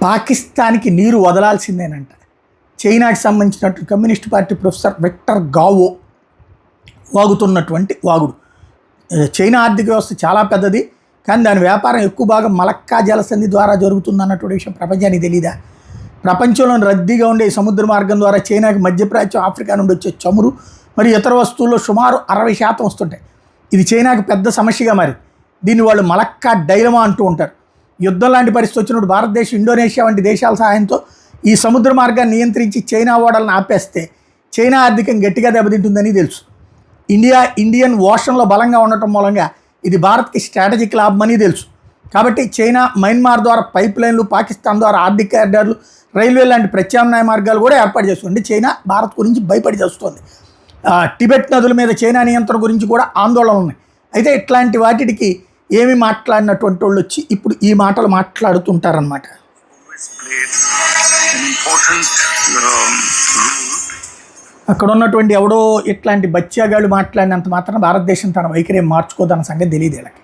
పాకిస్తాన్కి నీరు వదలాల్సిందేనంట. చైనాకి సంబంధించినటువంటి communist party professor Victor Gao వాగుతున్నటువంటి వాగుడు. చైనా ఆర్థిక వ్యవస్థ చాలా పెద్దది, కానీ దాని వ్యాపారం ఎక్కువ భాగం మలక్కా జలసంధి ద్వారా జరుగుతుంది అన్నటువంటి విషయం ప్రపంచానికి తెలీదా? ప్రపంచంలోని రద్దీగా ఉండే సముద్ర మార్గం ద్వారా చైనాకి మధ్యప్రాచ్యం, ఆఫ్రికా నుండి వచ్చే చమురు మరియు ఇతర వస్తువుల్లో సుమారు 60% వస్తుంటాయి. ఇది చైనాకి పెద్ద సమస్యగా మారి దీన్ని వాళ్ళు మలక్కా డైలమా అంటూ ఉంటారు. యుద్ధం లాంటి పరిస్థితి వచ్చినప్పుడు భారతదేశం, ఇండోనేషియా వంటి దేశాల సహాయంతో ఈ సముద్ర మార్గాన్ని నియంత్రించి చైనా ఓడలను ఆపేస్తే చైనా ఆర్థికం గట్టిగా దెబ్బతింటుందని తెలుసు. ఇండియన్ ఓషన్లో బలంగా ఉండటం మూలంగా ఇది భారత్కి స్ట్రాటజిక్ లాభమని తెలుసు. కాబట్టి చైనా మయన్మార్ ద్వారా పైప్ లైన్లు, పాకిస్తాన్ ద్వారా ఆర్థిక కారిడార్లు, రైల్వే లాంటి ప్రత్యామ్నాయ మార్గాలు కూడా ఏర్పాటు చేస్తుంది. చైనా భారత్ గురించి భయపడి చేస్తుంది. టిబెట్ నదుల మీద చైనా నియంత్రణ గురించి కూడా ఆందోళనలు ఉన్నాయి. అయితే ఇట్లాంటి వాటికి ఏమి మాట్లాడినటువంటి వాళ్ళు వచ్చి ఇప్పుడు ఈ మాటలు మాట్లాడుతుంటారనమాట. అక్కడ ఉన్నటువంటి ఎవడో ఇట్లాంటి బచ్చాగాళ్ళు మాట్లాడినంత మాత్రం భారతదేశం తన వైఖరి మార్చుకోదన్న సంగతి తెలియదు వీళ్ళకి.